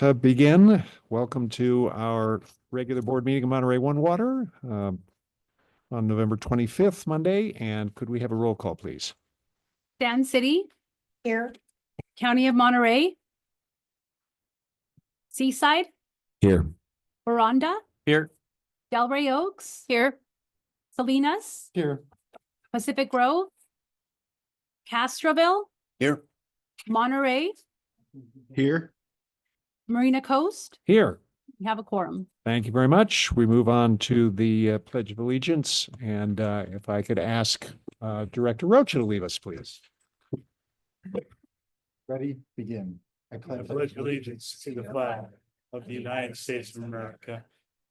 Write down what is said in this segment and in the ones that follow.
Let's begin. Welcome to our regular board meeting of Monterey One Water on November 25th, Monday. And could we have a roll call, please? San City, Here. County of Monterey, Seaside, Here. Veranda, Here. Delray Oaks, here, Salinas, Here. Pacific Grove, Castroville, Here. Monterey, Here. Marina Coast. Here. We have a quorum. Thank you very much. We move on to the Pledge of Allegiance. And if I could ask Director Rocha to leave us, please. Ready, begin. I pledge allegiance to the flag of the United States of America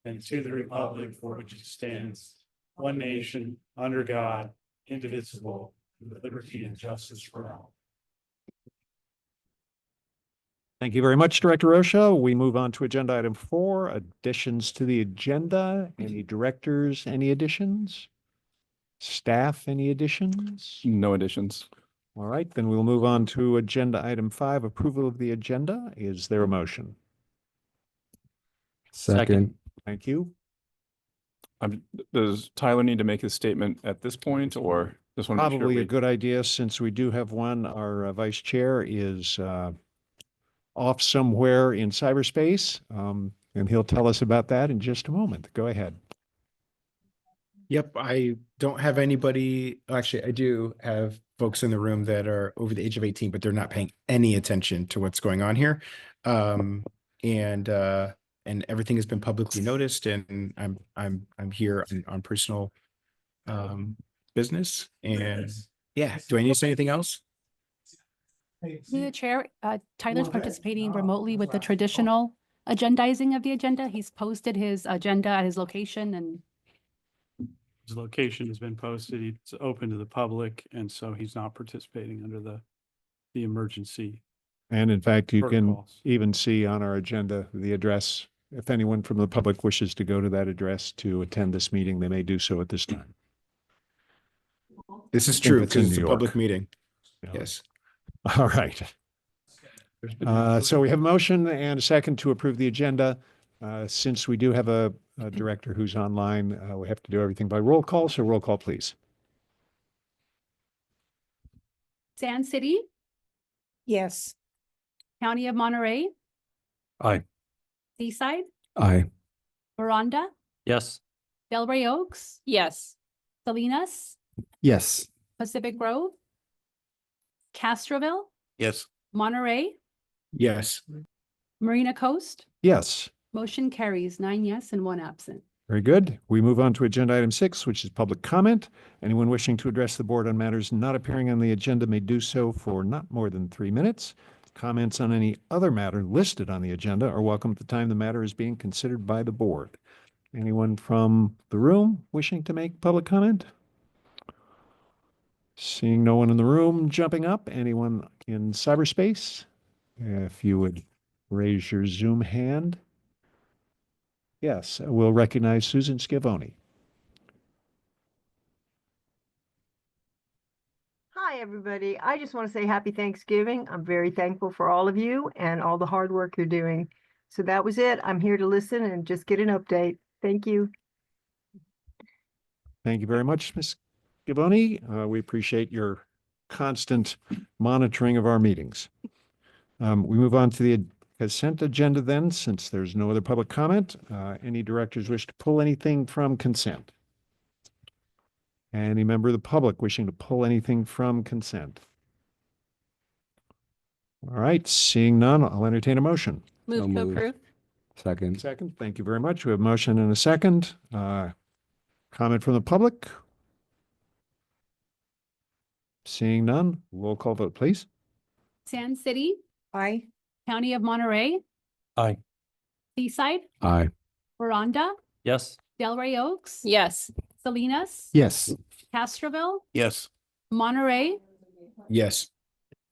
and to the republic for which it stands, one nation, under God, indivisible, with liberty and justice for all. Thank you very much, Director Rocha. We move on to agenda item 4, additions to the agenda. Any directors, any additions? Staff, any additions? No additions. All right, then we'll move on to agenda item 5, approval of the agenda. Is there a motion? Second. Thank you. Does Tyler need to make his statement at this point, or just want to make sure Probably a good idea, since we do have one. Our vice chair is off somewhere in cyberspace, and he'll tell us about that in just a moment. Go ahead. Yep, I don't have anybody, actually, I do have folks in the room that are over the age of 18, but they're not paying any attention to what's going on here. And everything has been publicly noticed, and I'm here on personal business. And yeah, do I need to say anything else? Through the chair, Tyler's participating remotely with the traditional agendizing of the agenda. He's posted his agenda at his location, and His location has been posted. It's open to the public, and so he's not participating under the emergency And in fact, you can protocols. even see on our agenda the address. If anyone from the public wishes to go to that address to attend this meeting, they may do so at this time. This is think true it's in because it's New a public York. meeting. Yeah. Yes. All right. So we have a motion and a second to approve the agenda. Since we do have a director who's online, we have to do everything by roll call. So roll call, please. San City, Yes. County of Monterey, Aye. Seaside, Aye. Veranda, Yes. Delray Oaks, yes, Salinas, Yes. Pacific Grove, Castroville, Yes. Monterey, Yes. Marina Coast. Yes. Motion carries 9 yes and 1 absent. Very good. We move on to agenda item 6, which is public comment. Anyone wishing to address the board on matters not appearing on the agenda may do so for not more than 3 minutes. Comments on any other matter listed on the agenda are welcome at the time the matter is being considered by the board. Anyone from the room wishing to make public comment? Seeing no one in the room jumping up. Anyone in cyberspace? If you would raise your Zoom hand. Yes, we'll recognize Susan Scavone. Hi, everybody. I just want to say happy Thanksgiving. I'm very thankful for all of you and all the hard work you're doing. So that was it. I'm here to listen and just get an update. Thank you. Thank you very much, Ms. Scavone. We appreciate your constant monitoring of our meetings. We move on to the consent agenda then, since there's no other public comment. Any directors wish to pull anything from consent? Any member of the public wishing to pull anything from consent? All right, seeing none, I'll entertain a motion. Move to moved. approve. Second. Second, thank you very much. We have a motion and a second. Comment from the public? Seeing none, roll call vote, please. San City, Aye. County of Monterey, Aye. Seaside, Aye. Veranda, Yes. Delray Oaks, Yes. Salinas, Yes. Castroville, Yes. Monterey, Yes.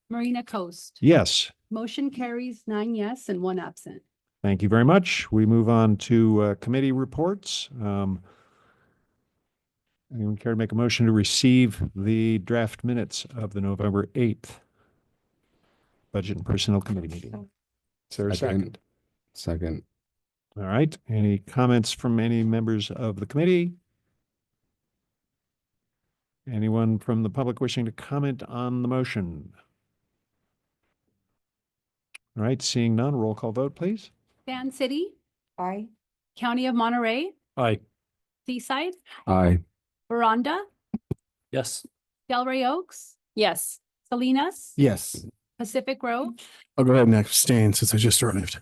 Marina Coast. Yes. Motion carries 9 yes and 1 absent. Thank you very much. We move on to committee reports. Anyone care to make a motion to receive the draft minutes of the November 8th Budget and Personnel Committee meeting? Is there a second? Second. All right. Any comments from any members of the committee? Anyone from the public wishing to comment on the motion? All right, seeing none, roll call vote, please. Fan City, Aye. County of Monterey, Aye. Seaside, Aye. Veranda, Yes. Delray Oaks, Yes. Salinas, Yes. Pacific Grove, I'll go ahead and abstain since I just arrived.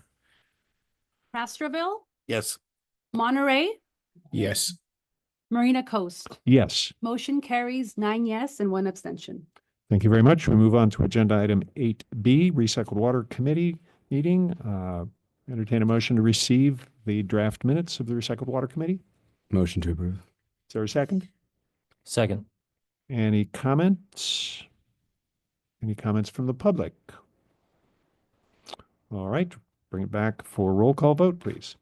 Castroville, Yes. Monterey, Yes. Marina Coast. Yes, Motion carries 9 yes and 1 abstention. thank you very much. We move on to agenda item 8B, Recycled Water Committee meeting. Entertain a motion to receive the draft minutes of the Recycled Water Committee. Motion to approve. Is there a second? Second. Any comments? Any comments from the public? All right, bring it back for roll call vote, please.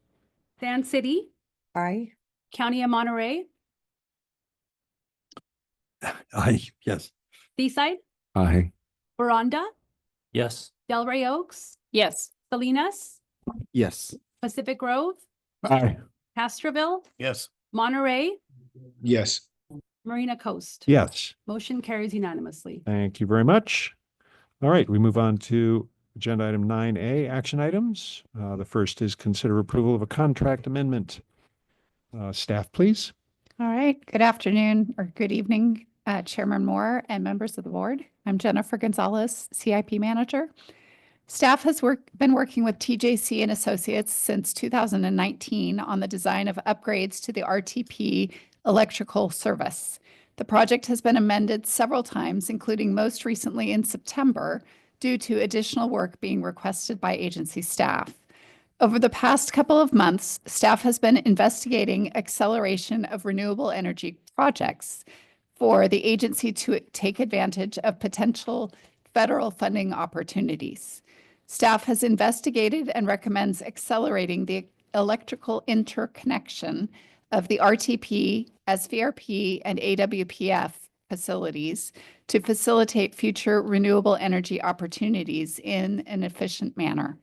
Fan City, Aye. County of Monterey, Aye. Yes. Seaside, Aye. Veranda, Yes. Delray Oaks, Yes. Salinas, Yes. Pacific Grove, Aye. Castroville, Yes. Monterey, Yes. Marina Coast. Yes, Motion carries unanimously. thank you very much. All right, we move on to agenda item 9A, action items. The first is consider approval of a contract amendment. Staff, please. All right. Good afternoon or good evening, Chairman Moore and members of the board. I'm Jennifer Gonzalez, CIP Manager. Staff has been working with TJC and Associates since 2019 on the design of upgrades to the RTP electrical service. The project has been amended several times, including most recently in September, due to additional work being requested by agency staff. Over the past couple of months, staff has been investigating acceleration of renewable energy projects for the agency to take advantage of potential federal funding opportunities. Staff has investigated and recommends accelerating the electrical interconnection of the RTP, SVRP, and AWPF facilities to facilitate future renewable energy opportunities in an efficient manner.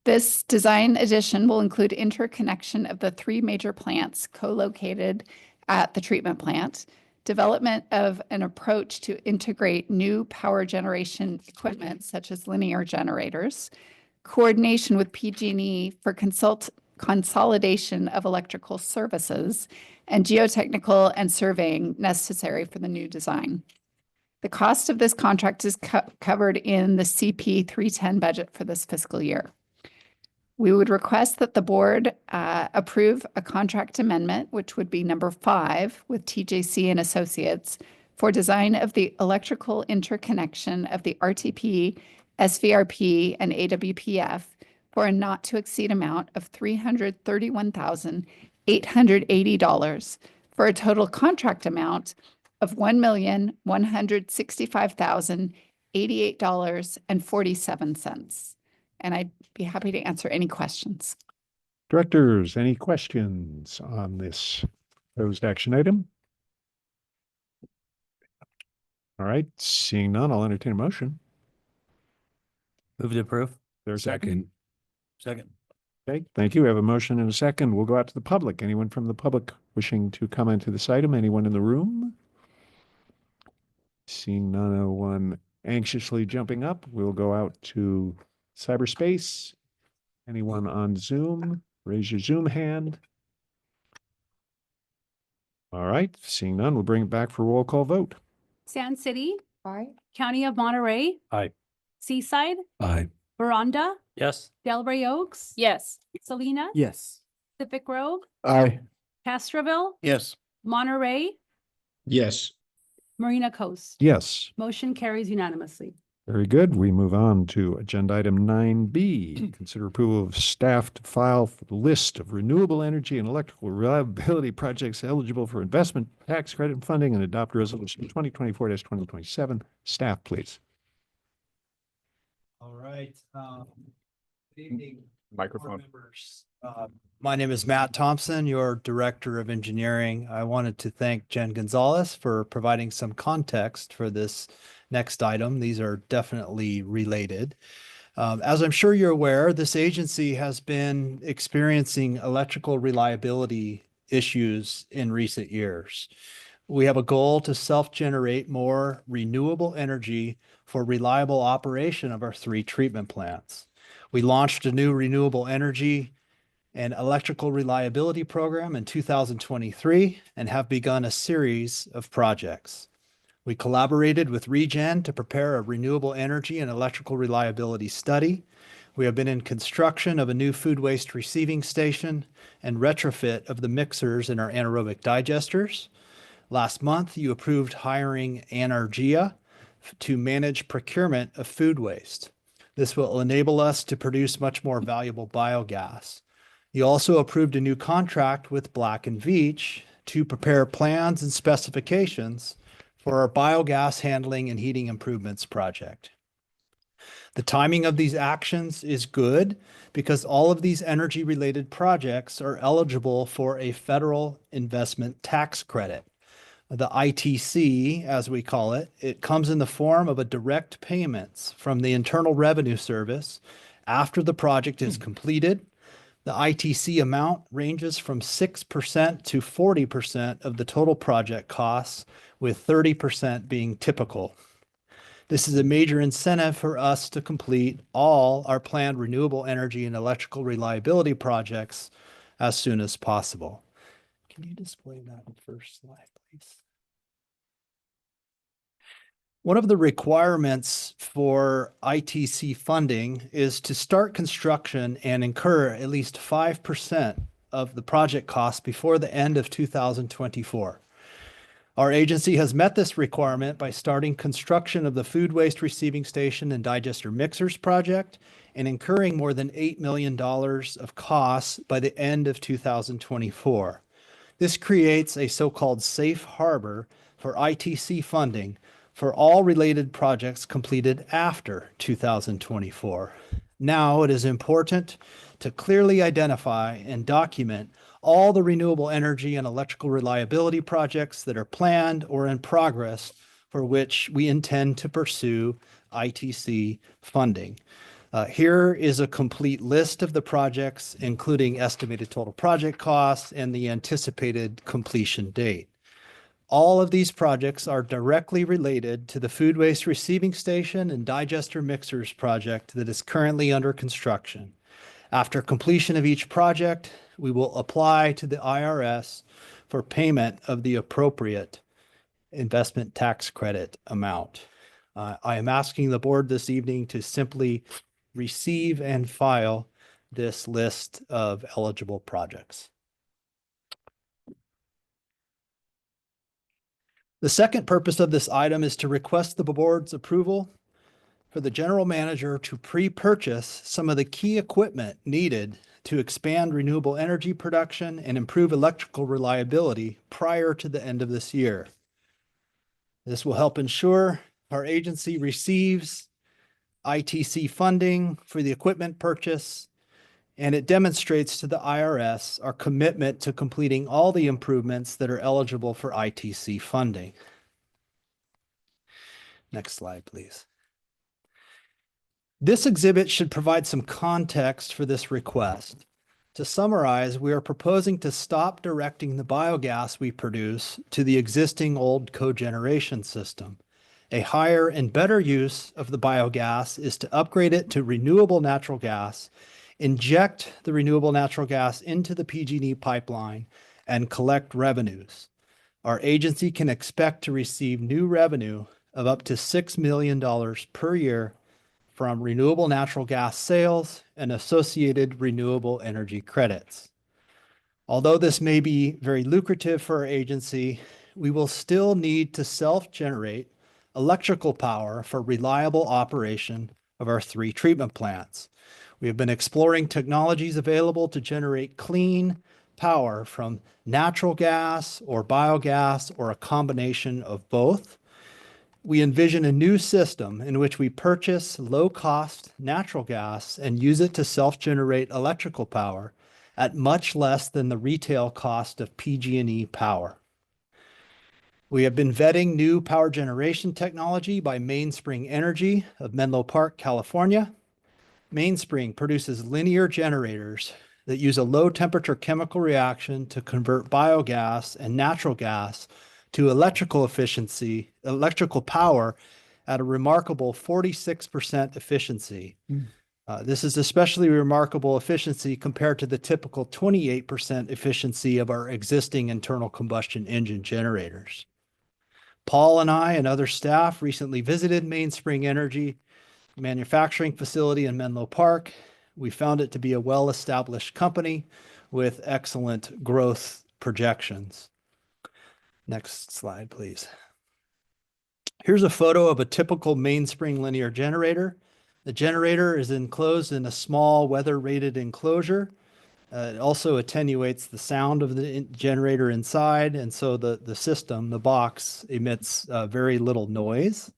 This design addition will include interconnection of the 3 major plants co-located at the treatment plant, development of an approach to integrate new power generation equipment such as linear generators, coordination with PG&E for consolidation of electrical services, and geotechnical and surveying necessary for the new design. The cost of this contract is covered in the CP 310 budget for this fiscal year. We would request that the board approve a contract amendment, which would be number 5 with TJC and Associates for design of the electrical interconnection of the RTP, SVRP, and AWPF for a not to exceed amount of $331,880 for a total contract amount of $1,165,088.47. And I'd be happy to answer any questions. Directors, any questions on this proposed action item? All right, seeing none, I'll entertain a motion. Move to approve. There's a second. Second. Okay, thank you. We have a motion and a second. We'll go out to the public. Anyone from the public wishing to comment to this item? Anyone in the room? Seeing no one anxiously jumping up, we'll go out to cyberspace. Anyone on Zoom? Raise your Zoom hand. All right, seeing none, we'll bring it back for roll call vote. Sand City, Aye. County of Monterey, Aye. Seaside, Aye. Veranda, Yes. Delray Oaks, Yes. Salinas, Yes. Pacific Grove, Aye. Castroville, Yes. Monterey, Yes. Marina Coast. Yes, Motion carries unanimously. very good. We move on to agenda item 9B. Consider approval of staff to file for the list of renewable energy and electrical reliability projects eligible for investment tax credit and funding and adopt resolution 2024-2027. Staff, please. All right. Good evening, board Microphone. members. My name is Matt Thompson, your Director of Engineering. I wanted to thank Jen Gonzalez for providing some context for this next item. These are definitely related. As I'm sure you're aware, this agency has been experiencing electrical reliability issues in recent years. We have a goal to self-generate more renewable energy for reliable operation of our 3 treatment plants. We launched a new renewable energy and electrical reliability program in 2023 and have begun a series of projects. We collaborated with Regen to prepare a renewable energy and electrical reliability study. We have been in construction of a new food waste receiving station and retrofit of the mixers in our anaerobic digesters. Last month, you approved hiring Anergia to manage procurement of food waste. This will enable us to produce much more valuable biogas. You also approved a new contract with Black & Veatch to prepare plans and specifications for our biogas handling and heating improvements project. The timing of these actions is good because all of these energy-related projects are eligible for a federal investment tax credit. The ITC, as we call it, it comes in the form of a direct payments from the Internal Revenue Service after the project is completed. The ITC amount ranges from 6% to 40% of the total project costs, with 30% being typical. This is a major incentive for us to complete all our planned renewable energy and electrical reliability projects as soon as possible. Can you display that first slide, please? One of the requirements for ITC funding is to start construction and incur at least 5% of the project costs before the end of 2024. Our agency has met this requirement by starting construction of the food waste receiving station and digester mixers project and incurring more than $8 million of costs by the end of 2024. This creates a so-called safe harbor for ITC funding for all related projects completed after 2024. Now it is important to clearly identify and document all the renewable energy and electrical reliability projects that are planned or in progress for which we intend to pursue ITC funding. Here is a complete list of the projects, including estimated total project costs and the anticipated completion date. All of these projects are directly related to the food waste receiving station and digester mixers project that is currently under construction. After completion of each project, we will apply to the IRS for payment of the appropriate investment tax credit amount. I am asking the board this evening to simply receive and file this list of eligible projects. The second purpose of this item is to request the board's approval for the general manager to pre-purchase some of the key equipment needed to expand renewable energy production and improve electrical reliability prior to the end of this year. This will help ensure our agency receives ITC funding for the equipment purchase, and it demonstrates to the IRS our commitment to completing all the improvements that are eligible for ITC funding. Next slide, please. This exhibit should provide some context for this request. To summarize, we are proposing to stop directing the biogas we produce to the existing old cogeneration system. A higher and better use of the biogas is to upgrade it to renewable natural gas, inject the renewable natural gas into the PG&E pipeline, and collect revenues. Our agency can expect to receive new revenue of up to $6 million per year from renewable natural gas sales and associated renewable energy credits. Although this may be very lucrative for our agency, we will still need to self-generate electrical power for reliable operation of our 3 treatment plants. We have been exploring technologies available to generate clean power from natural gas or biogas or a combination of both. We envision a new system in which we purchase low-cost natural gas and use it to self-generate electrical power at much less than the retail cost of PG&E power. We have been vetting new power generation technology by Mainspring Energy of Menlo Park, California. Mainspring produces linear generators that use a low temperature chemical reaction to convert biogas and natural gas to electrical power at a remarkable 46% efficiency. This is especially remarkable efficiency compared to the typical 28% efficiency of our existing internal combustion engine generators. Paul and I and other staff recently visited Mainspring Energy manufacturing facility in Menlo Park. We found it to be a well-established company with excellent growth projections. Next slide, please. Here's a photo of a typical Mainspring linear generator. The generator is enclosed in a small weather-rated enclosure. It also attenuates the sound of the generator inside, and so the system, the box, emits very little noise.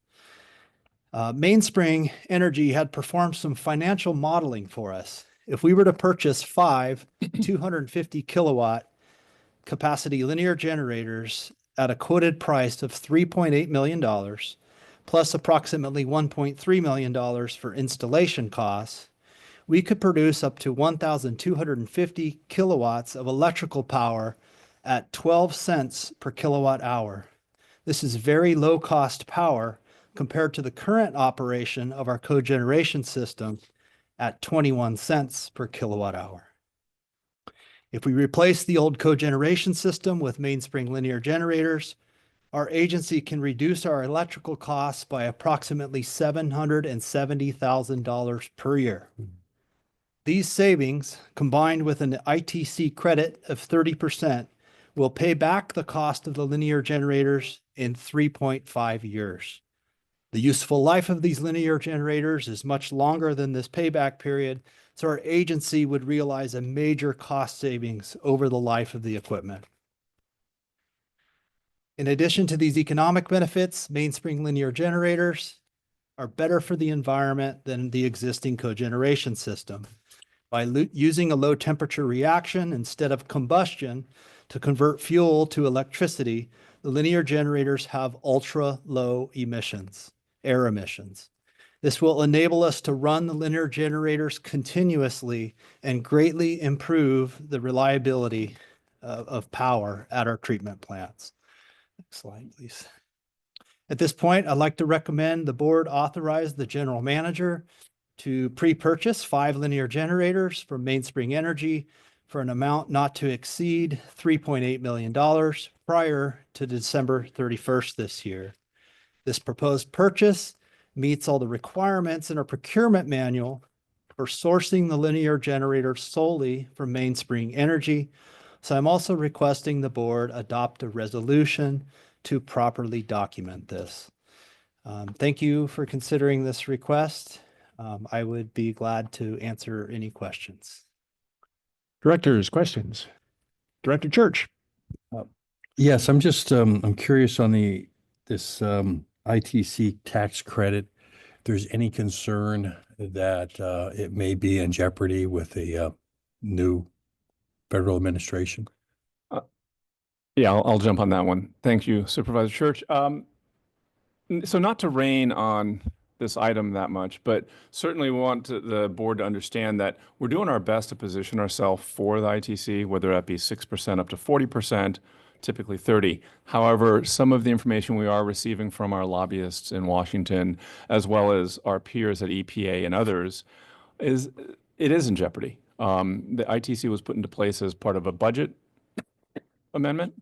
Mainspring Energy had performed some financial modeling for us. If we were to purchase 5 250 kilowatt capacity linear generators at a quoted price of $3.8 million, plus approximately $1.3 million for installation costs, we could produce up to 1,250 kilowatts of electrical power at 12 cents per kilowatt hour. This is very low cost power compared to the current operation of our cogeneration system at 21 cents per kilowatt hour. If we replace the old cogeneration system with Mainspring linear generators, our agency can reduce our electrical costs by approximately $770,000 per year. These savings, combined with an ITC credit of 30%, will pay back the cost of the linear generators in 3.5 years. The useful life of these linear generators is much longer than this payback period, so our agency would realize a major cost savings over the life of the equipment. In addition to these economic benefits, Mainspring linear generators are better for the environment than the existing cogeneration system. By using a low temperature reaction instead of combustion to convert fuel to electricity, the linear generators have ultra low emissions, air emissions. This will enable us to run the linear generators continuously and greatly improve the reliability of power at our treatment plants. Next slide, please. At this point, I'd like to recommend the board authorize the general manager to pre-purchase 5 linear generators from Mainspring Energy for an amount not to exceed $3.8 million prior to December 31st this year. This proposed purchase meets all the requirements in our procurement manual for sourcing the linear generator solely from Mainspring Energy. So I'm also requesting the board adopt a resolution to properly document this. Thank you for considering this request. I would be glad to answer any questions. Directors, questions? Director Church. Yes, I'm just I'm curious on this ITC tax credit. If there's any concern that it may be in jeopardy with the new federal administration? Yeah, I'll jump on that one. Thank you, Supervisor Church. So not to rain on this item that much, but certainly we want the board to understand that we're doing our best to position ourselves for the ITC, whether that be 6% up to 40%, typically 30%. However, some of the information we are receiving from our lobbyists in Washington, as well as our peers at EPA and others, is it is in jeopardy. The ITC was put into place as part of a budget amendment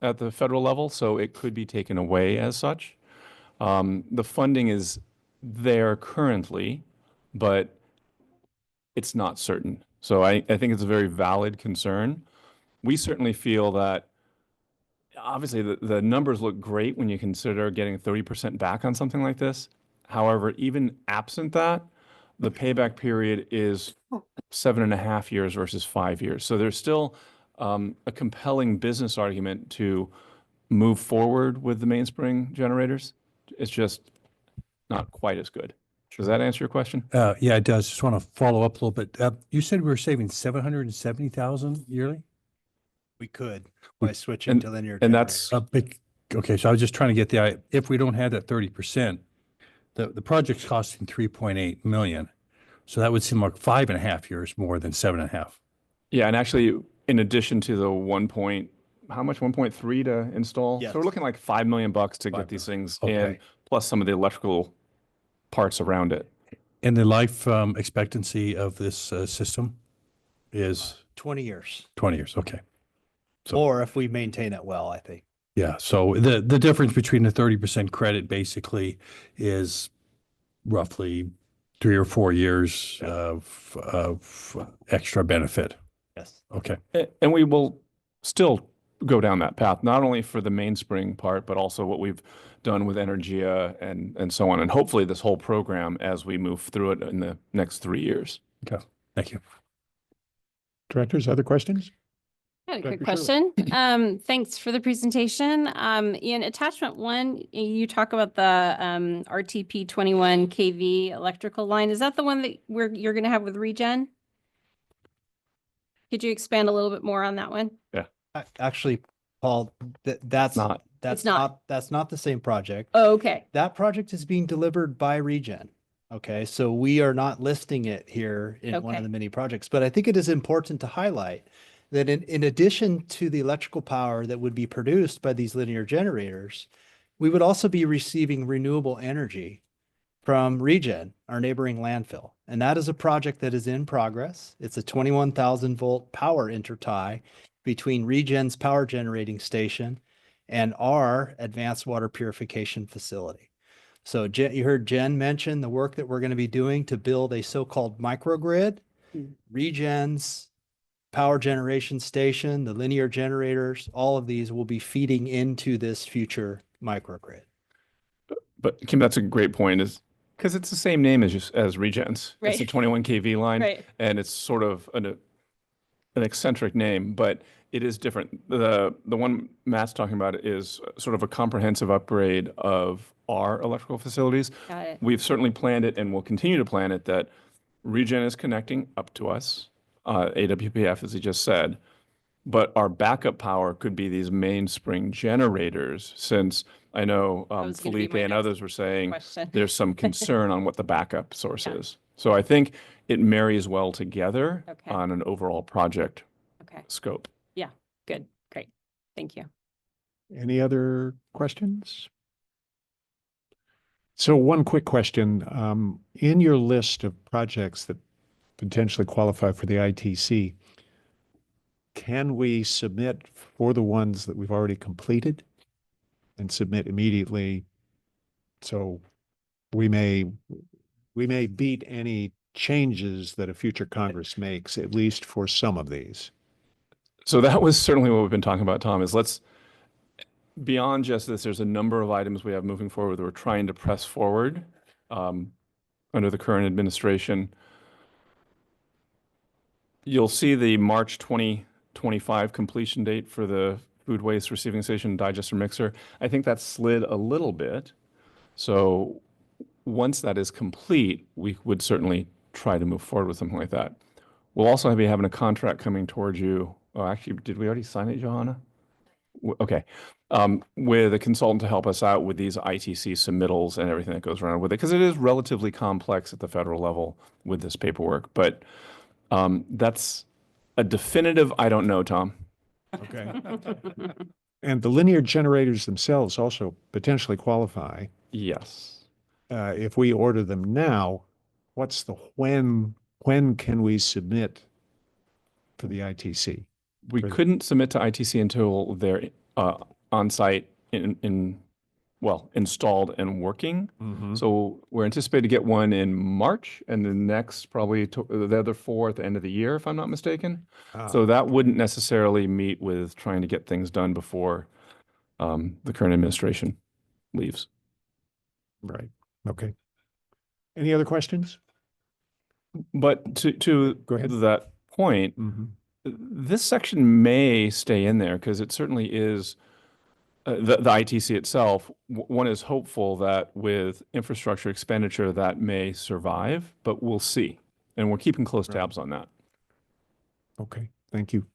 at the federal level, so it could be taken away as such. The funding is there currently, but it's not certain. So I think it's a very valid concern. We certainly feel that obviously the numbers look great when you consider getting 30% back on something like this. However, even absent that, the payback period is 7.5 years versus 5 years. So there's still a compelling business argument to move forward with the Mainspring generators. It's just not quite as good. Does that answer your question? Yeah, it does. Just want to follow up a little bit. You said we were saving 770,000 yearly? We could by switching to linear And generators. that's Okay, so I was just trying to get if we don't have that 30%, the project's costing 3.8 million. So that would seem like 5.5 years more than 7.5. Yeah, and actually, in addition to the how much, 1.3 to install? Yes. So we're looking like $5 million to get 5 these million. things in, Okay. plus some of the electrical parts around it. And the life expectancy of this system is 20 years, 20 years. Okay. So- or if we maintain it well, I think. Yeah. So the difference between the 30% credit basically is roughly 3 or 4 years of extra benefit. Yes. Okay. And we will still go down that path, not only for the mainspring part, but also what we've done with Energia and so on. And hopefully this whole program as we move through it in the next 3 years. Okay. Thank you. Directors, other questions? I had a quick Dr. Shirley. question. Thanks for the presentation. In attachment 1, you talk about the RTP 21 kV electrical line. Is that the one that you're going to have with Regen? Could you expand a little bit more on that one? Actually, Paul, that's Not. It's not. that's not the same project. Oh, okay. That project is being delivered by Regen. Okay, so we are not listing it here in one of Okay. the many projects, but I think it is important to highlight that in addition to the electrical power that would be produced by these linear generators, we would also be receiving renewable energy from Regen, our neighboring landfill. And that is a project that is in progress. It's a 21,000 volt power intertie between Regen's power generating station and our advanced water purification facility. So you heard Jen mention the work that we're going to be doing to build a so-called microgrid. Regen's power generation station, the linear generators, all of these will be feeding into this future microgrid. But Kim, that's a great point, is because it's the same name as Regen's. It's a Right. 21 kV line, Right. and it's sort of an eccentric name, but it is different. The one Matt's talking about is sort of a comprehensive upgrade of our electrical facilities. Got it. We've certainly planned it and will continue to plan it that Regen is connecting up to us, AWPF, as he just said, but our backup power could be these mainspring generators, since I know was gonna be Felipe my and next others were saying question. there's some concern on what the backup source Yeah. is. So I think it marries well together Okay. on an overall project Okay. scope. Yeah. Good. Great. Thank you. Any other questions? So one quick question. In your list of projects that potentially qualify for the ITC, can we submit for the ones that we've already completed and submit immediately? So we may beat any changes that a future Congress makes, at least for some of these. So that was certainly what we've been talking about, Tom, is beyond just this, there's a number of items we have moving forward that we're trying to press forward under the current administration. You'll see the March 2025 completion date for the food waste receiving station digester mixer. I think that slid a little bit. So once that is complete, we would certainly try to move forward with something like that. We'll also be having a contract coming towards you. Oh, actually, did we already sign it, Johanna? Okay. With a consultant to help us out with these ITC submittals and everything that goes around with it, because it is relatively complex at the federal level with this paperwork. But that's a definitive, I don't know, Tom. Okay. And the linear generators themselves also potentially qualify. Yes. If we order them now, what's the when can we submit for the ITC? We For the- couldn't submit to ITC until they're on-site installed and working. Mhm. So we're anticipating to get one in March, and the next probably the other 4 at the end of the year, if I'm not mistaken. Ah, So that wouldn't necessarily meet with trying to get things done before the current administration leaves. right. Okay. Any other questions? But to Go ahead. that point, Mhm. this section may stay in there because it certainly is the ITC itself. One is hopeful that with infrastructure expenditure that may survive, but we'll see. And we're keeping close Right. tabs on that. Okay, thank you.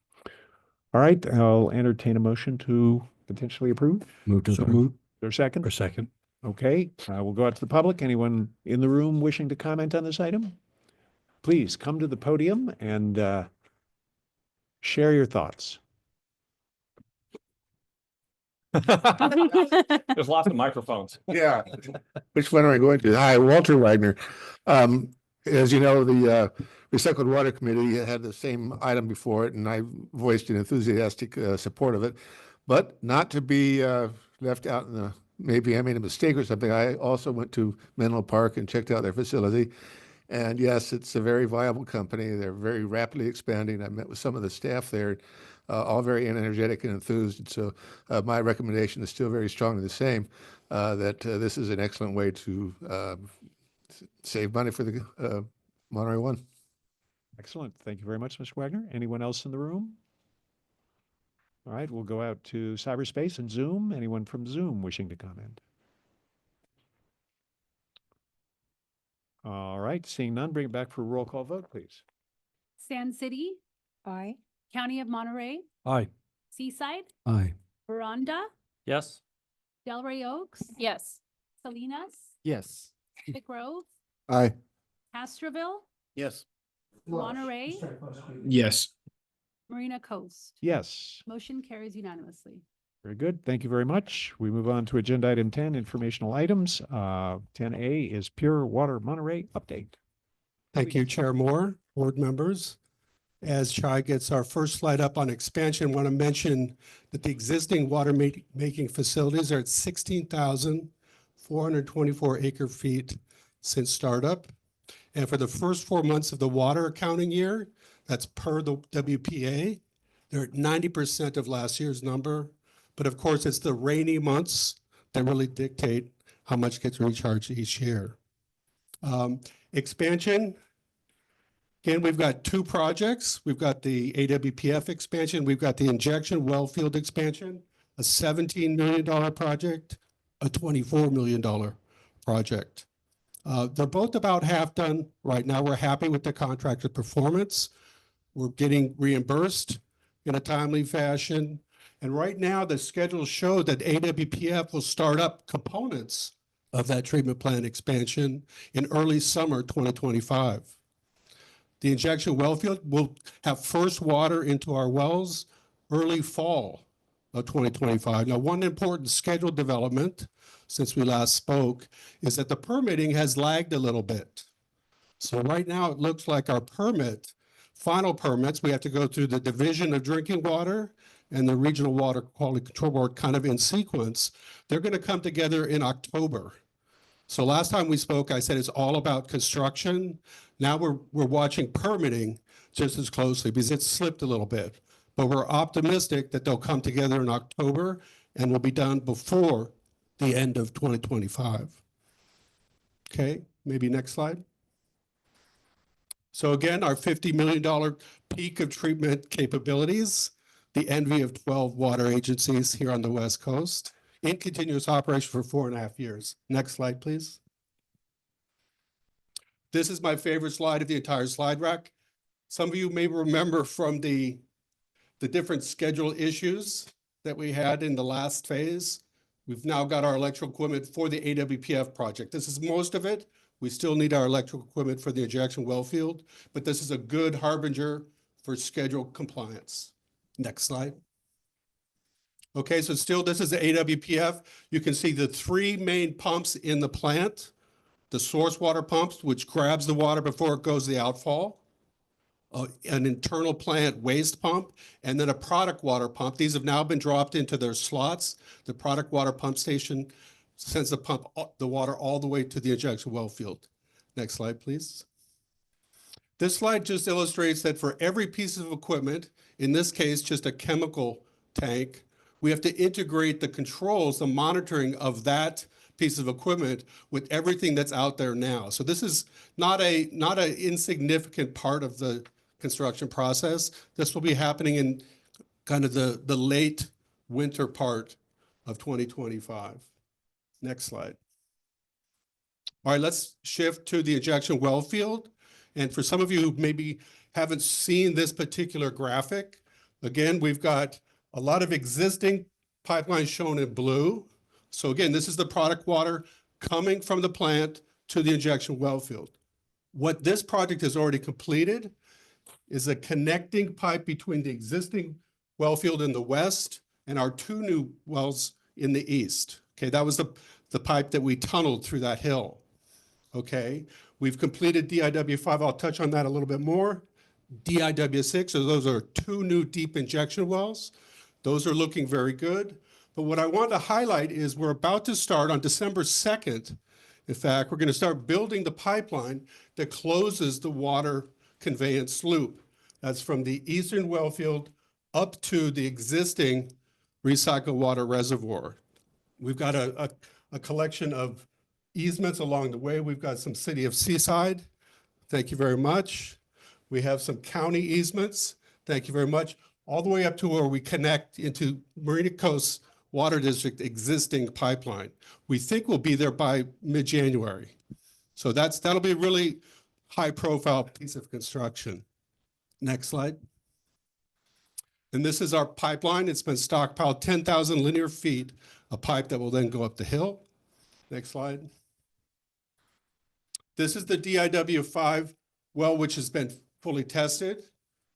All right, I'll entertain a motion to potentially approve. Move to So approve. Is there a second? Or second. Okay, we'll go out to the public. Anyone in the room wishing to comment on this item? please come to the podium and share your thoughts. There's lots of microphones. Yeah. Which one am I going to? Hi, Walter Wagner. As you know, the Recycled Water Committee had the same item before it, and I voiced an enthusiastic support of it. But not to be left out in the, maybe I made a mistake or something. I also went to Menlo Park and checked out their facility. And yes, it's a very viable company. They're very rapidly expanding. I met with some of the staff there, all very energetic and enthused. And so my recommendation is still very strongly the same, that this is an excellent way to save money for the Monterey One. Excellent. Thank you very much, Mr. Wagner. Anyone else in the room? All right, we'll go out to cyberspace and Zoom. Anyone from Zoom wishing to comment? All right, seeing none, bring it back for a roll call vote, please. Sand City, Aye. County of Monterey, Aye. Seaside, Aye. Veranda, Yes. Delray Oaks, Yes. Salinas, Yes. Pick Grove, Aye. Castroville, Yes. Monterey, Yes. Marina Coast. Yes, Motion carries unanimously. very good. Thank you very much. We move on to agenda item 10, informational items. 10A is Pure Water Monterey update. Thank you, Chair Moore, board members. As Chai gets our first slide up on expansion, I want to mention that the existing water making facilities are at 16,424 acre feet since startup. And for the first 4 months of the water accounting year, that's per the WPA, they're at 90% of last year's number. But of course, it's the rainy months that really dictate how much gets recharged each year. Expansion. Again, we've got two projects. We've got the AWPF expansion. We've got the injection well field expansion, a $17 million project, a $24 million project. They're both about half done right now. We're happy with the contractor performance. We're getting reimbursed in a timely fashion. And right now, the schedule showed that AWPF will start up components of that treatment plant expansion in early summer 2025. The injection well field will have first water into our wells early fall of 2025. Now, one important schedule development since we last spoke is that the permitting has lagged a little bit. So right now it looks like our final permits, we have to go through the Division of Drinking Water and the Regional Water Quality Control Board kind of in sequence. They're going to come together in October. So last time we spoke, I said it's all about construction. Now we're watching permitting just as closely because it's slipped a little bit. But we're optimistic that they'll come together in October and will be done before the end of 2025. Okay, maybe next slide. So again, our $50 million peak of treatment capabilities, the envy of 12 water agencies here on the West Coast, in continuous operation for 4.5 years. Next slide, please. This is my favorite slide of the entire slide rack. Some of you may remember from the different schedule issues that we had in the last phase. We've now got our electrical equipment for the AWPF project. This is most of it. We still need our electrical equipment for the injection well field, but this is a good harbinger for schedule compliance. Next slide. Okay, so still this is the AWPF. You can see the three main pumps in the plant. The source water pumps, which grabs the water before it goes to the outfall. An internal plant waste pump, and then a product water pump. These have now been dropped into their slots. The product water pump station sends the water all the way to the injection well field. Next slide, please. This slide just illustrates that for every piece of equipment, in this case, just a chemical tank, we have to integrate the controls, the monitoring of that piece of equipment with everything that's out there now. So this is not an insignificant part of the construction process. This will be happening in kind of the late winter part of 2025. Next slide. All right, let's shift to the injection well field. And for some of you who maybe haven't seen this particular graphic, again, we've got a lot of existing pipelines shown in blue. So again, this is the product water coming from the plant to the injection well field. What this project has already completed is a connecting pipe between the existing well field in the west and our 2 new wells in the east. Okay, that was the pipe that we tunneled through that hill. Okay, we've completed DIW5. I'll touch on that a little bit more. DIW6, so those are 2 new deep injection wells. Those are looking very good. But what I want to highlight is we're about to start on December 2nd. In fact, we're going to start building the pipeline that closes the water conveyance loop. That's from the eastern well field up to the existing recycled water reservoir. We've got a collection of easements along the way. We've got some City of Seaside. Thank you very much. We have some county easements. Thank you very much. All the way up to where we connect into Marina Coast Water District existing pipeline. We think we'll be there by mid-January. So that'll be a really high profile piece of construction. Next slide. And this is our pipeline. It's been stockpiled 10,000 linear feet, a pipe that will then go up the hill. Next slide. This is the DIW5 well, which has been fully tested.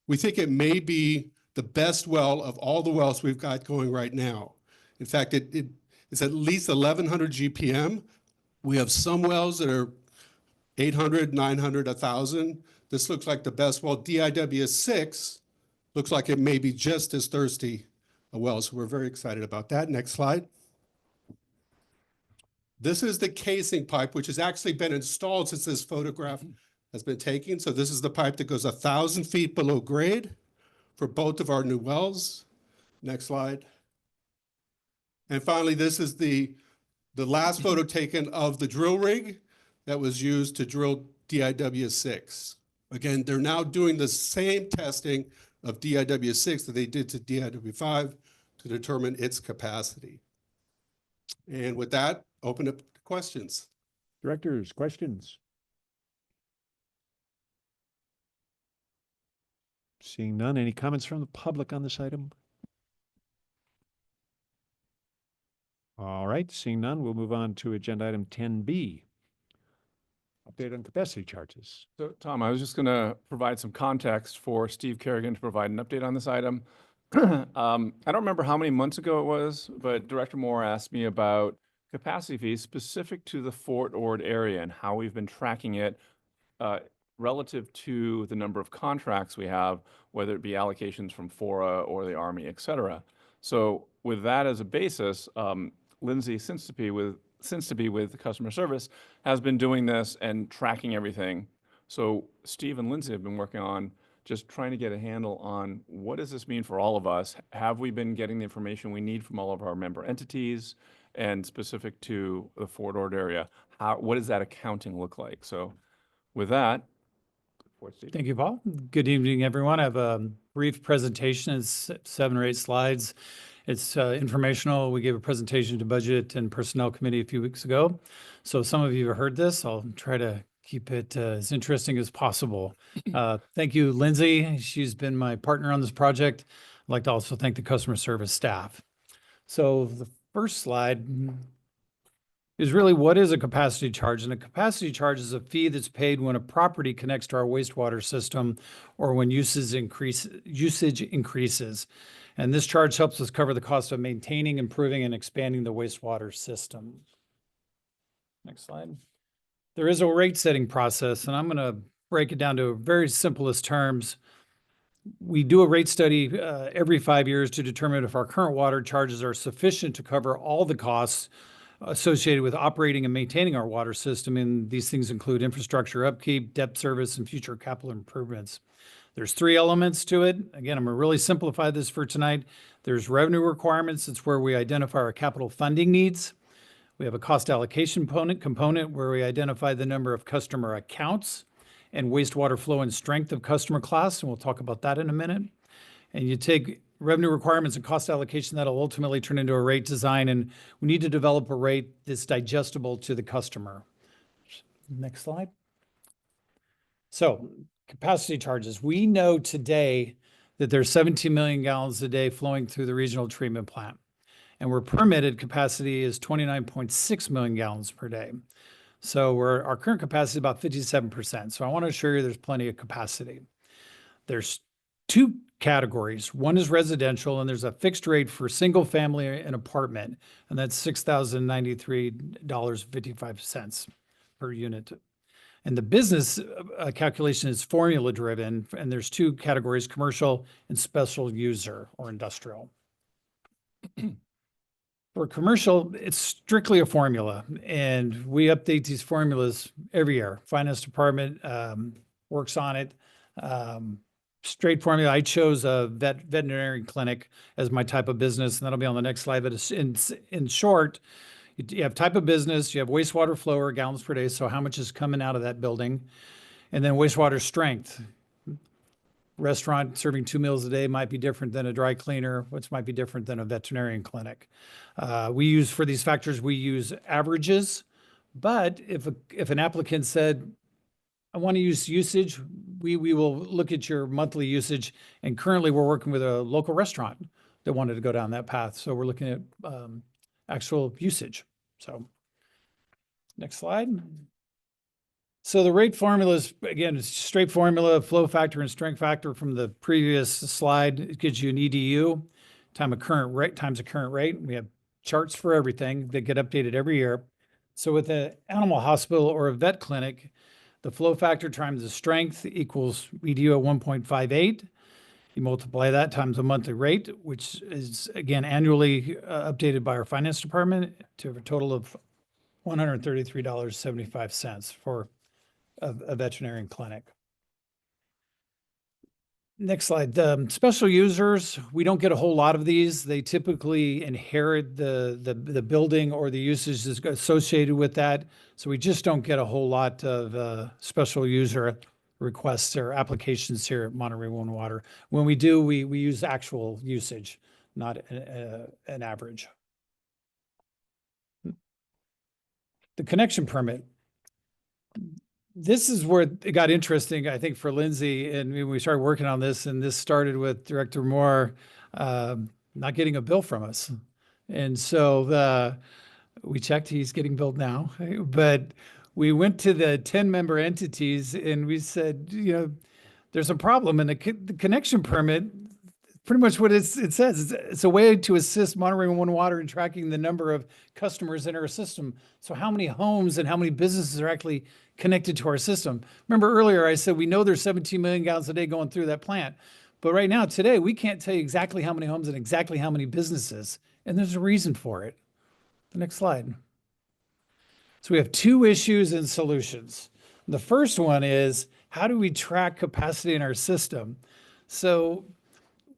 We think it may be the best well of all the wells we've got going right now. In fact, it's at least 1,100 GPM. We have some wells that are 800, 900, 1,000. This looks like the best well. DIW6 looks like it may be just as thirsty a well, so we're very excited about that. Next slide. This is the casing pipe, which has actually been installed since this photograph has been taken. So this is the pipe that goes 1,000 feet below grade for both of our new wells. Next slide. And finally, this is the last photo taken of the drill rig that was used to drill DIW6. Again, they're now doing the same testing of DIW6 that they did to DIW5 to determine its capacity. And with that, open up to questions. Directors, questions? Seeing none, any comments from the public on this item? All right, seeing none, we'll move on to agenda item 10B. Update on capacity charges. So, Tom, I was just going to provide some context for Steve Kerrigan to provide an update on this item. I don't remember how many months ago it was, but Director Moore asked me about capacity fees specific to the Fort Ord area and how we've been tracking it relative to the number of contracts we have, whether it be allocations from FORA or the Army, et cetera. So with that as a basis, Lindsay, since to be with customer service, has been doing this and tracking everything. So Steve and Lindsay have been working on just trying to get a handle on what does this mean for all of us? Have we been getting the information we need from all of our member entities and specific to the Fort Ord area? What does that accounting look like? So with that, Steve. Thank you, Paul. Good evening, everyone. I have a brief presentation. It's 7 or 8 slides. It's informational. We gave a presentation to Budget and Personnel Committee a few weeks ago. So some of you have heard this. I'll try to keep it as interesting as possible. Thank you, Lindsay. She's been my partner on this project. I'd like to also thank the customer service staff. So the first slide is really what is a capacity charge? And a capacity charge is a fee that's paid when a property connects to our wastewater system or when usage increases. And this charge helps us cover the cost of maintaining, improving, and expanding the wastewater system. Next slide. There is a rate setting process, and I'm going to break it down to very simplest terms. We do a rate study every 5 years to determine if our current water charges are sufficient to cover all the costs associated with operating and maintaining our water system. And these things include infrastructure upkeep, debt service, and future capital improvements. There's 3 elements to it. Again, I'm going to really simplify this for tonight. There's revenue requirements. It's where we identify our capital funding needs. We have a cost allocation component where we identify the number of customer accounts and wastewater flow and strength of customer class, and we'll talk about that in a minute. And you take revenue requirements and cost allocation that'll ultimately turn into a rate design, and we need to develop a rate that's digestible to the customer. Next slide. So capacity charges. We know today that there's 17 million gallons a day flowing through the regional treatment plant, and where permitted capacity is 29.6 million gallons per day. So our current capacity is about 57%. So I want to assure you there's plenty of capacity. There's two categories. One is residential, and there's a fixed rate for single family and apartment, and that's $6,093.55 per unit. And the business calculation is formula driven, and there's two categories, commercial and special user or industrial. For commercial, it's strictly a formula, and we update these formulas every year. Finance department works on it. Straight formula. I chose a veterinary clinic as my type of business, and that'll be on the next slide. But in short, you have type of business, you have wastewater flow or gallons per day, so how much is coming out of that building, and then wastewater strength. Restaurant serving 2 meals a day might be different than a dry cleaner, which might be different than a veterinarian clinic. For these factors, we use averages, but if an applicant said, I want to use usage, we will look at your monthly usage, and currently we're working with a local restaurant that wanted to go down that path. So we're looking at actual usage. So next slide. So the rate formula is, again, it's straight formula, flow factor and strength factor from the previous slide. It gives you an EDU times a current rate. We have charts for everything that get updated every year. So with an animal hospital or a vet clinic, the flow factor times the strength equals EDU at 1.58. You multiply that times the monthly rate, which is, again, annually updated by our finance department to a total of $133.75 for a veterinarian clinic. Next slide. Special users, we don't get a whole lot of these. They typically inherit the building or the usage that's associated with that. So we just don't get a whole lot of special user requests or applications here at Monterey One Water. When we do, we use actual usage, not an average. The connection permit. This is where it got interesting, I think, for Lindsay, and we started working on this, and this started with Director Moore not getting a bill from us. And so we checked, he's getting billed now, but we went to the 10-member entities and we said, there's a problem, and the connection permit, pretty much what it says. It's a way to assist Monterey One Water in tracking the number of customers in our system. So how many homes and how many businesses are actually connected to our system? Remember earlier I said we know there's 17 million gallons a day going through that plant. But right now, today, we can't tell you exactly how many homes and exactly how many businesses. And there's a reason for it. The next slide. So we have two issues and solutions. The first one is, how do we track capacity in our system? So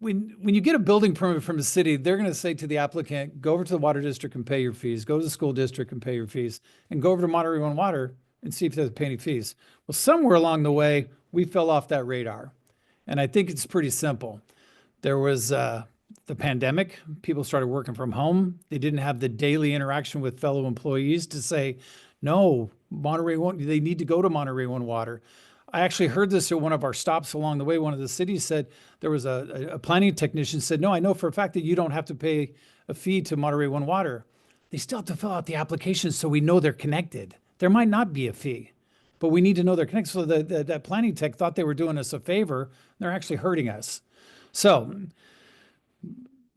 when you get a building permit from the city, they're going to say to the applicant, go over to the water district and pay your fees, go to the school district and pay your fees, and go over to Monterey One Water and see if they're paying any fees. Well, somewhere along the way, we fell off that radar. And I think it's pretty simple. There was the pandemic. People started working from home. They didn't have the daily interaction with fellow employees to say, no, they need to go to Monterey One Water. I actually heard this at one of our stops along the way. One of the cities said, there was a planning technician said, no, I know for a fact that you don't have to pay a fee to Monterey One Water. They still have to fill out the application so we know they're connected. There might not be a fee, but we need to know they're connected. So that planning tech thought they were doing us a favor. They're actually hurting us. So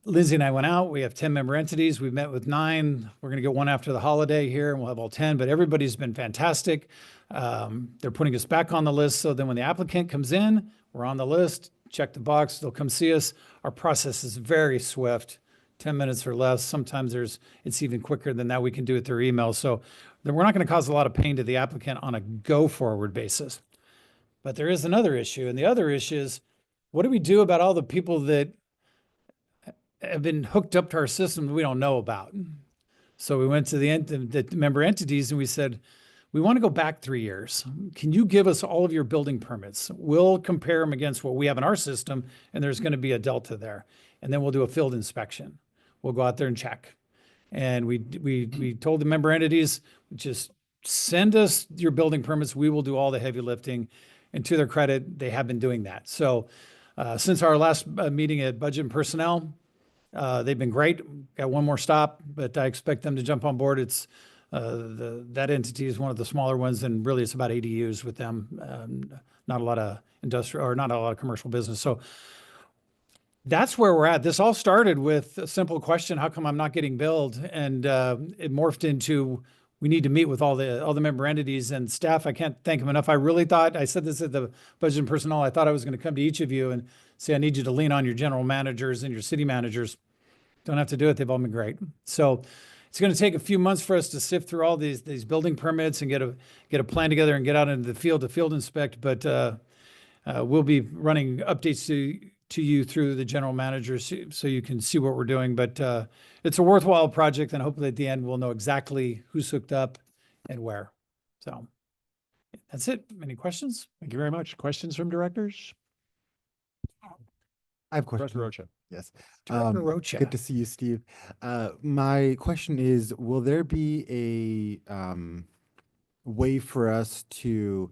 Lindsay and I went out. We have 10-member entities. We've met with 9. We're going to get one after the holiday here, and we'll have all 10. But everybody's been fantastic. They're putting us back on the list. So then when the applicant comes in, we're on the list, check the box, they'll come see us. Our process is very swift, 10 minutes or less. Sometimes it's even quicker than that. We can do it through email. So then we're not going to cause a lot of pain to the applicant on a go-forward basis. But there is another issue. And the other issue is, what do we do about all the people that have been hooked up to our system that we don't know about? So we went to the member entities and we said, we want to go back 3 years. Can you give us all of your building permits? We'll compare them against what we have in our system, and there's going to be a delta there. And then we'll do a field inspection. We'll go out there and check. And we told the member entities, just send us your building permits. We will do all the heavy lifting. And to their credit, they have been doing that. So since our last meeting at Budget and Personnel, they've been great. Got one more stop, but I expect them to jump on board. It's That entity is one of the smaller ones, and really it's about ADUs with them. Not a lot of industrial or not a lot of commercial business. So that's where we're at. This all started with a simple question: how come I'm not getting billed? And it morphed into we need to meet with all the member entities and staff. I can't thank them enough. I really thought I said this at the budget and personnel. I thought I was going to come to each of you and say I need you to lean on your general managers and your city managers. Don't have to do it. They've all been great. So it's going to take a few months for us to sift through all these building permits and get a plan together and get out into the field to field inspect. But we'll be running updates to you through the general managers so you can see what we're doing. But it's a worthwhile project, and hopefully at the end we'll know exactly who's hooked up and where. So that's it. Any questions? Thank you very much. Questions from directors? I have a question. Director Rocha. Yes. Director Rocha. Good to see you, Steve. My question is, will there be a way for us to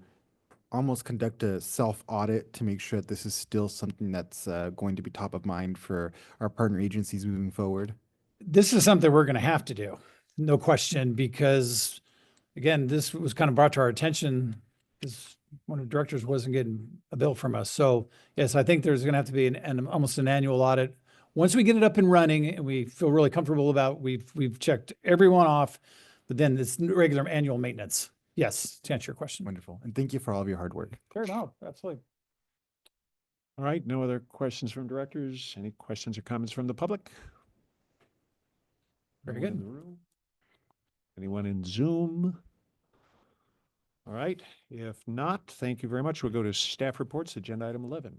almost conduct a self-audit to make sure that this is still something that's going to be top of mind for our partner agencies moving forward? This is something we're going to have to do, no question, because again, this was kind of brought to our attention because one of the directors wasn't getting a bill from us. So yes, I think there's going to have to be an almost an annual audit. Once we get it up and running and we feel really comfortable about, we've checked everyone off, but then it's regular annual maintenance. Yes, to answer your question. Wonderful. And thank you for all of your hard work. Sure, no, absolutely. All right, no other questions from directors? Any questions or comments from the public? Very No one in good. the room? Anyone in Zoom? All right, if not, thank you very much. We'll go to staff reports, agenda item 11.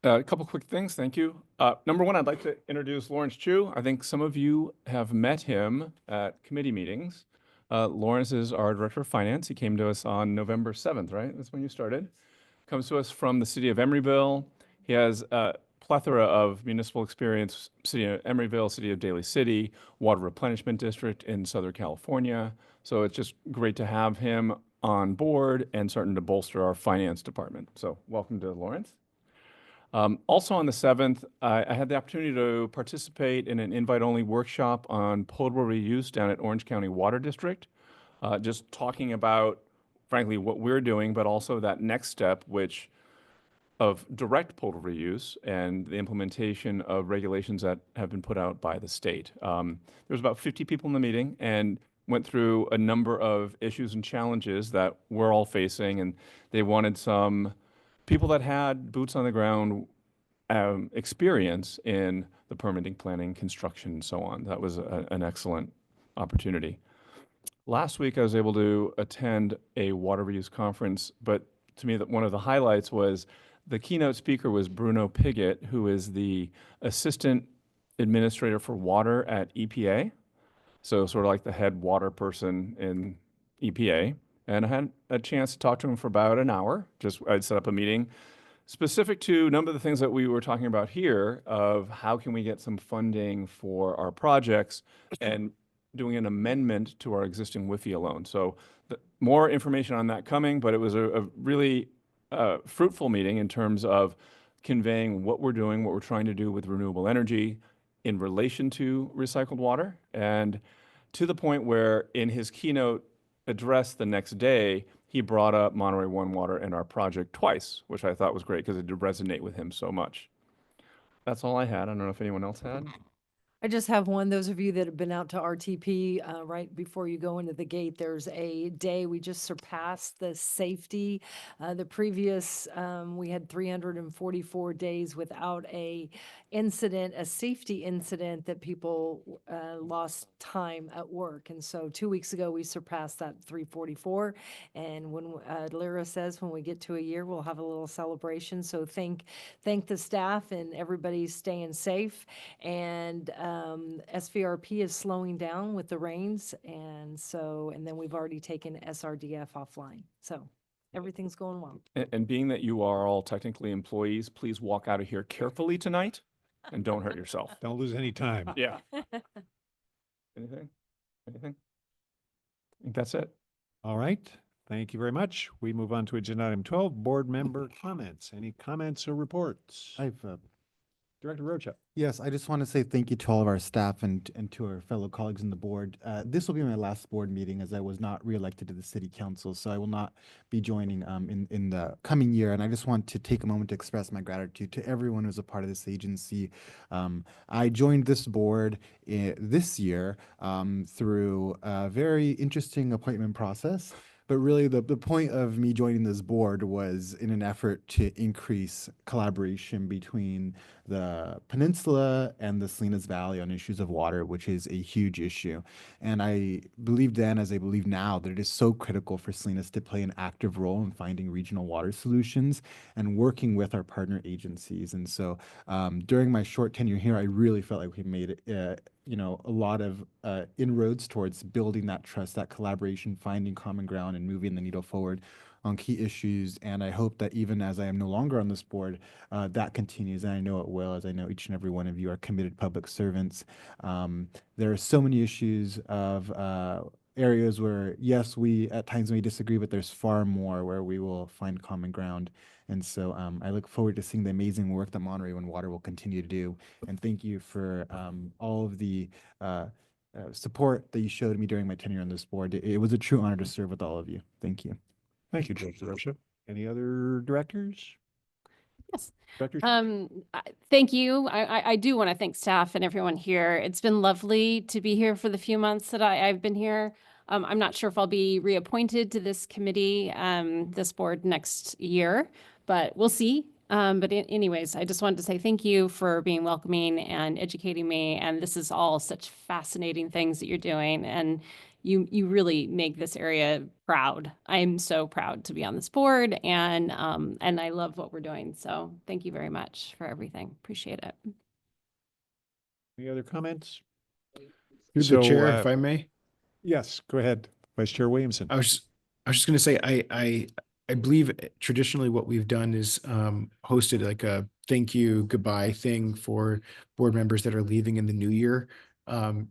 A couple quick things, thank you. Number one, I'd like to introduce Lawrence Chu. I think some of you have met him at committee meetings. Lawrence is our Director of Finance. He came to us on November 7th, right? That's when you started. Comes to us from the city of Emeryville. He has a plethora of municipal experience, city of Emeryville, city of Daly City, water replenishment district in Southern California. So it's just great to have him on board and starting to bolster our finance department. So welcome to Lawrence. Also on the 7th, I had the opportunity to participate in an invite-only workshop on potable reuse down at Orange County Water District, just talking about, frankly, what we're doing, but also that next step, which of direct potable reuse and the implementation of regulations that have been put out by the state. There was about 50 people in the meeting and went through a number of issues and challenges that we're all facing, and they wanted some people that had boots on the ground experience in the permitting, planning, construction, and so on. That was an excellent opportunity. Last week, I was able to attend a water reuse conference, but to me, one of the highlights was the keynote speaker was Bruno Piggott, who is the Assistant Administrator for Water at EPA. So sort of like the head water person in EPA. And I had a chance to talk to him for about an hour. I'd set up a meeting specific to a number of the things that we were talking about here of how can we get some funding for our projects and doing an amendment to our existing WIFIA loan. So more information on that coming, but it was a really fruitful meeting in terms of conveying what we're doing, what we're trying to do with renewable energy in relation to recycled water, and to the point where in his keynote address the next day, he brought up Monterey One Water and our project twice, which I thought was great because it did resonate with him so much. That's all I had. I don't know if anyone else had. I just have one. Those of you that have been out to RTP, right before you go into the gate, there's a day we just surpassed the safety. The previous, we had 344 days without a safety incident that people lost time at work. And so 2 weeks ago, we surpassed that 344. And when Lyra says when we get to a year, we'll have a little celebration. So thank the staff and everybody staying safe. And SVRP is slowing down with the rains, and then we've already taken SRDF offline. So everything's going well. And being that you are all technically employees, please walk out of here carefully tonight and don't hurt yourself. Don't lose any time. Yeah. Anything? I think that's it. All right, thank you very much. We move on to agenda item 12, board member comments. Any comments or reports? I have Director Rocha. Yes, I just want to say thank you to all of our staff and to our fellow colleagues in the board. This will be my last board meeting as I was not reelected to the city council, so I will not be joining in the coming year. And I just want to take a moment to express my gratitude to everyone who's a part of this agency. I joined this board this year through a very interesting appointment process. But really, the point of me joining this board was in an effort to increase collaboration between the peninsula and the Salinas Valley on issues of water, which is a huge issue. And I believed then, as I believe now, that it is so critical for Salinas to play an active role in finding regional water solutions and working with our partner agencies. And so during my short tenure here, I really felt like we made a lot of inroads towards building that trust, that collaboration, finding common ground, and moving the needle forward on key issues. And I hope that even as I am no longer on this board, that continues. And I know it will, as I know each and every one of you are committed public servants. There are so many issues of areas where, yes, we at times may disagree, but there's far more where we will find common ground. And so I look forward to seeing the amazing work that Monterey and Water will continue to do. And thank you for all of the support that you showed me during my tenure on this board. It was a true honor to serve with all of you. Thank you. Thank you, Director Rocha. Any other directors? Yes. Director? Thank you. I do want to thank staff and everyone here. It's been lovely to be here for the few months that I've been here. I'm not sure if I'll be reappointed to this committee, this board next year, but we'll see. Anyways, I just wanted to say thank you for being welcoming and educating me. And this is all such fascinating things that you're doing. And you really make this area proud. I'm so proud to be on this board, and I love what we're doing. So thank you very much for everything. Appreciate it. Any other comments? Through the chair, if I may. Yes, go ahead, Vice Chair Williamson. I was just going to say, I believe traditionally what we've done is hosted like a thank you, goodbye thing for board members that are leaving in the new year.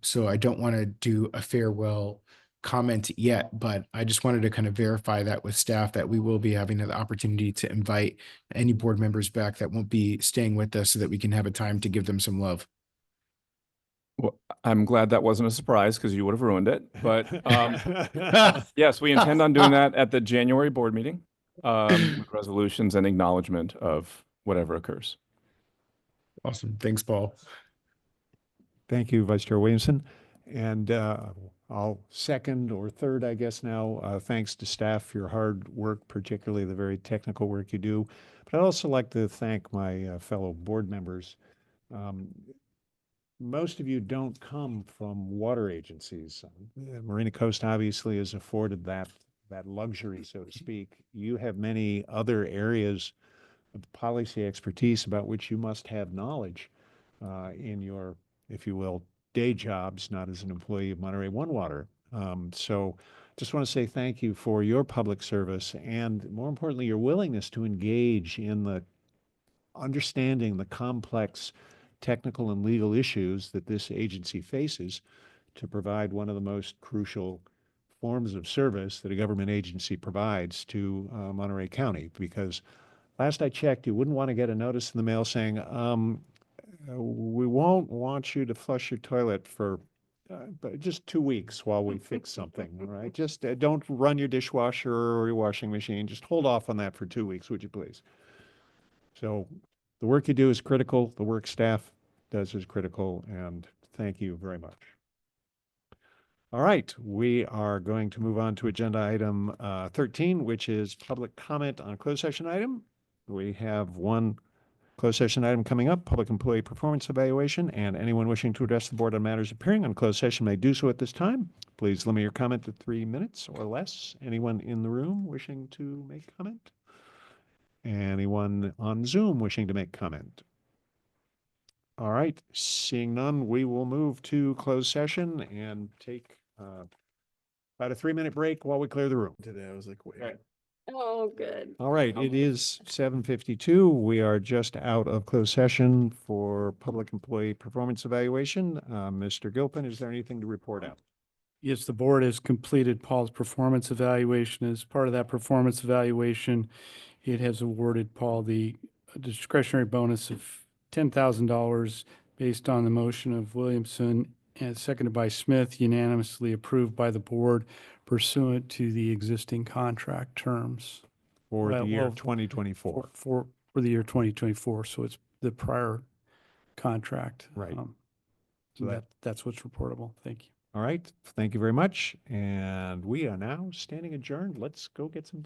So I don't want to do a farewell comment yet, but I just wanted to kind of verify that with staff that we will be having the opportunity to invite any board members back that won't be staying with us so that we can have a time to give them some love. Well, I'm glad that wasn't a surprise because you would have ruined it. But yes, we intend on doing that at the January board meeting with resolutions and acknowledgement of whatever occurs. Awesome. Thanks, Paul. Thank you, Vice Chair Williamson. And I'll second or third, I guess now, thanks to staff for your hard work, particularly the very technical work you do. But I'd also like to thank my fellow board members. Most of you don't come from water agencies. Marina Coast obviously has afforded that luxury, so to speak. You have many other areas of policy expertise about which you must have knowledge in your, if you will, day jobs, not as an employee of Monterey One Water. So just want to say thank you for your public service and, more importantly, your willingness to engage in the understanding the complex technical and legal issues that this agency faces to provide one of the most crucial forms of service that a government agency provides to Monterey County. Because last I checked, you wouldn't want to get a notice in the mail saying, we won't want you to flush your toilet for but just 2 weeks while we fix something, all right? Just don't run your dishwasher or your washing machine. Just hold off on that for 2 weeks, would you please? So the work you do is critical. The work staff does is critical, and thank you very much. All right, we are going to move on to agenda item 13, which is public comment on a closed session item. We have one closed session item coming up, public employee performance evaluation, and anyone wishing to address the board on matters appearing on closed session may do so at this time. Please limit your comment to 3 minutes or less. Anyone in the room wishing to make comment? Anyone on Zoom wishing to make comment? All right, seeing none, we will move to closed session and take about a 3-minute break while we clear the room. Today I was like, wait. Oh, good. All right, it is 7:52. We are just out of closed session for public employee performance evaluation. Mr. Gilpin, is there anything to report out? Yes, the board has completed Paul's performance evaluation. As part of that performance evaluation, it has awarded Paul the discretionary bonus of $10,000 based on the motion of Williamson and seconded by Smith, unanimously approved by the board pursuant to the existing contract terms. For the year Well, 2024. For the year 2024, so it's the prior contract. Right. So that's what's reportable. Thank you. All right. Thank you very much. And we are now standing adjourned. Let's go get some dinner.